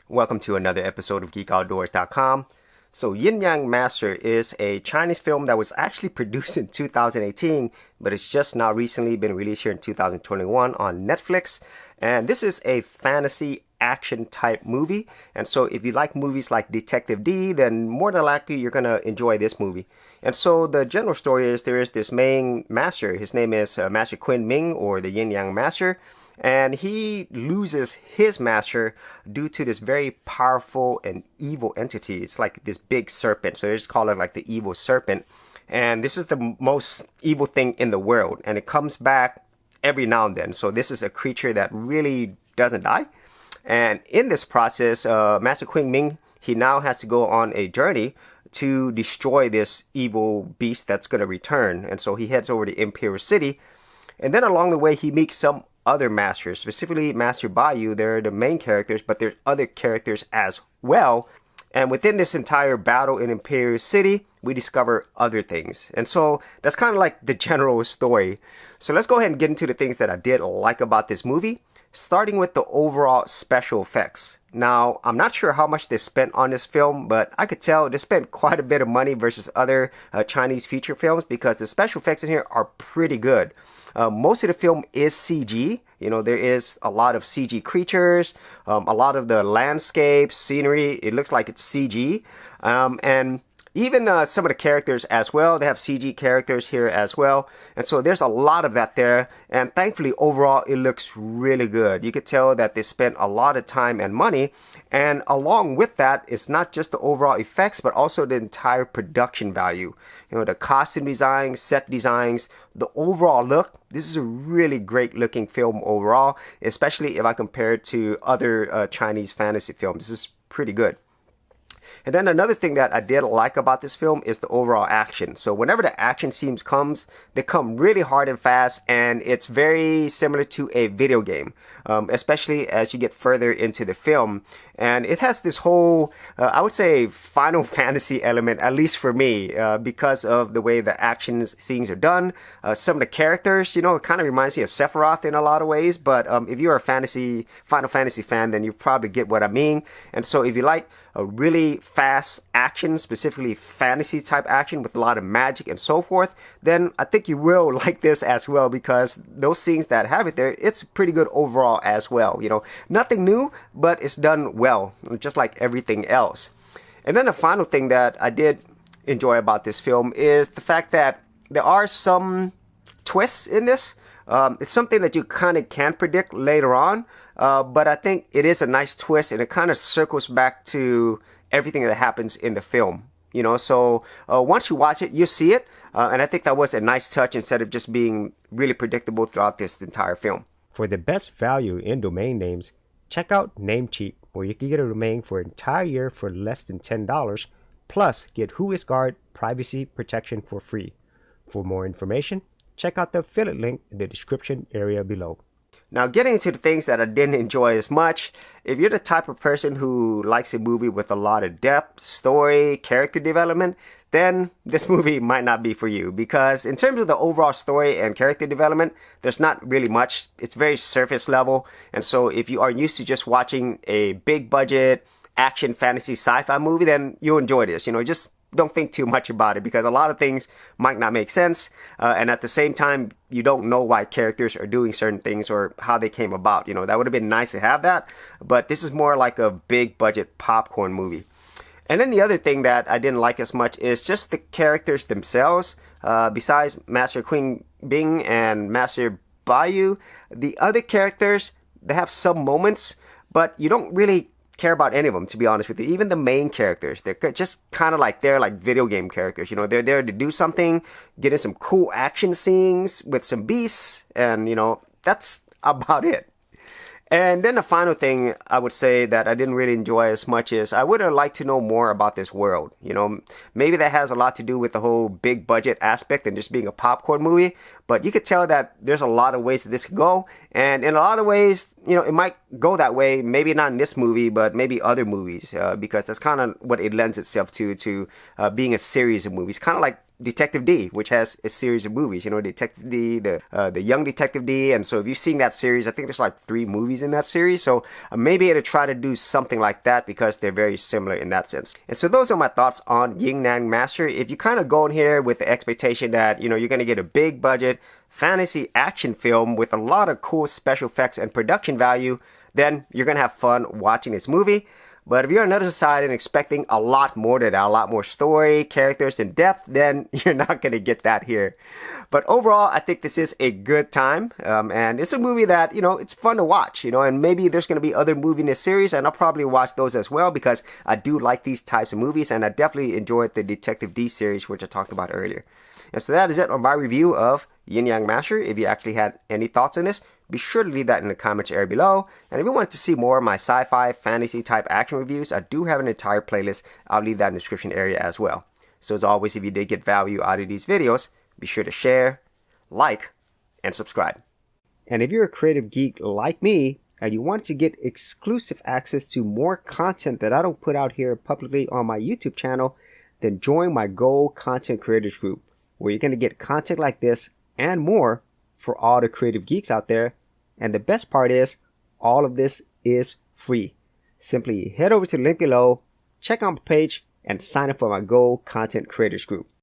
Welcome to another episode of GeekOutdoors.com. So Yin Yang Master is a Chinese film that was actually produced in 2018, but it's just now recently been released here in 2021 on Netflix. And this is a fantasy action type movie. And so if you like movies like Detective D, then more than likely you're going to enjoy this movie. And so the general story is there is this main master. His name is Master Quinn Ming, or the Yin Yang Master. And he loses his master due to this very powerful and evil entity. It's like this big serpent. So they just call it like the evil serpent. And this is the most evil thing in the world. And it comes back every now and then. So this is a creature that really doesn't die. And in this process, Master Quinn Ming, he now has to go on a journey to destroy this evil beast that's going to return. And so he heads over to Imperial City. And then along the way, he meets some other masters, specifically Master Bayou. They're the main characters, but there's other characters as well. And within this entire battle in Imperial City, we discover other things. And so that's kind of like the general story. So let's go ahead and get into the things that I did like about this movie, starting with the overall special effects. Now, I'm not sure how much they spent on this film, but I could tell they spent quite a bit of money versus other Chinese feature films because the special effects in here are pretty good. Most of the film is CG. You know, there is a lot of CG creatures, a lot of the landscapes, scenery. It looks like it's CG. And even some of the characters as well. They have CG characters here as well. And so there's a lot of that there. And thankfully, overall, it looks really good. You could tell that they spent a lot of time and money. And along with that, it's not just the overall effects, but also the entire production value. You know, the costume designs, set designs, the overall look. This is a really great looking film overall, especially if I compare it to other Chinese fantasy films. This is pretty good. And then another thing that I did like about this film is the overall action. So whenever the action scenes comes, they come really hard and fast, and it's very similar to a video game, especially as you get further into the film. And it has this whole, I would say, Final Fantasy element, at least for me, because of the way the action scenes are done. Some of the characters, you know, it kind of reminds me of Sephiroth in a lot of ways, but if you're a Final Fantasy fan, then you probably get what I mean. And so if you like a really fast action, specifically fantasy type action with a lot of magic and so forth, then I think you will like this as well, because those scenes that have it there, it's pretty good overall as well. You know, nothing new, but it's done well, just like everything else. And then the final thing that I did enjoy about this film is the fact that there are some twists in this. It's something that you kind of can predict later on, but I think it is a nice twist, and it kind of circles back to everything that happens in the film. You know, so once you watch it, you see it, and I think that was a nice touch instead of just being really predictable throughout this entire film. For the best value in domain names, check out Namecheap, where you can get a domain for an entire year for less than $10, plus get WhoisGuard privacy protection for free. For more information, check out the affiliate link in the description area below. Now, getting into the things that I didn't enjoy as much, if you're the type of person who likes a movie with a lot of depth, story, character development, then this movie might not be for you, because in terms of the overall story and character development, there's not really much. It's very surface level. And so if you are used to just watching a big budget action fantasy sci-fi movie, then you'll enjoy this. You know, just don't think too much about it, because a lot of things might not make sense. And at the same time, you don't know why characters are doing certain things or how they came about. You know, that would have been nice to have that. But this is more like a big budget popcorn movie. And then the other thing that I didn't like as much is just the characters themselves. Besides Master Queen Bing and Master Bayou, the other characters, they have some moments, but you don't really care about any of them, to be honest with you. Even the main characters, they're just kind of like, they're like video game characters. You know, they're there to do something, get in some cool action scenes with some beasts, and you know, that's about it. And then the final thing I would say that I didn't really enjoy as much is I would have liked to know more about this world. You know, maybe that has a lot to do with the whole big budget aspect and just being a popcorn movie. But you could tell that there's a lot of ways that this could go. And in a lot of ways, you know, it might go that way. Maybe not in this movie, but maybe other movies. Because that's kind of what it lends itself to being a series of movies. Kind of like Detective D, which has a series of movies. You know, Detective D, the Young Detective D, and so if you've seen that series, I think there's like 3 movies in that series. So maybe it'll try to do something like that because they're very similar in that sense. And so those are my thoughts on Yin Yang Master. If you kind of go in here with the expectation that, you know, you're going to get a big budget fantasy action film with a lot of cool special effects and production value, then you're going to have fun watching this movie. But if you're on the other side and expecting a lot more than that, a lot more story, characters, and depth, then you're not going to get that here. But overall, I think this is a good time. And it's a movie that, you know, it's fun to watch, you know, and maybe there's going to be other movies in this series, and I'll probably watch those as well because I do like these types of movies, and I definitely enjoyed the Detective D series, which I talked about earlier. And so that is it on my review of Yin Yang Master. If you actually had any thoughts on this, be sure to leave that in the comments area below. And if you want to see more of my sci-fi, fantasy type action reviews, I do have an entire playlist. I'll leave that in the description area as well. So as always, if you did get value out of these videos, be sure to share, like, and subscribe. And if you're a creative geek like me, and you want to get exclusive access to more content that I don't put out here publicly on my YouTube channel, then join my Gold Content Creators group, where you're going to get content like this and more for all the creative geeks out there. And the best part is, all of this is free. Simply head over to the link below, check out my page, and sign up for my Gold Content Creators group.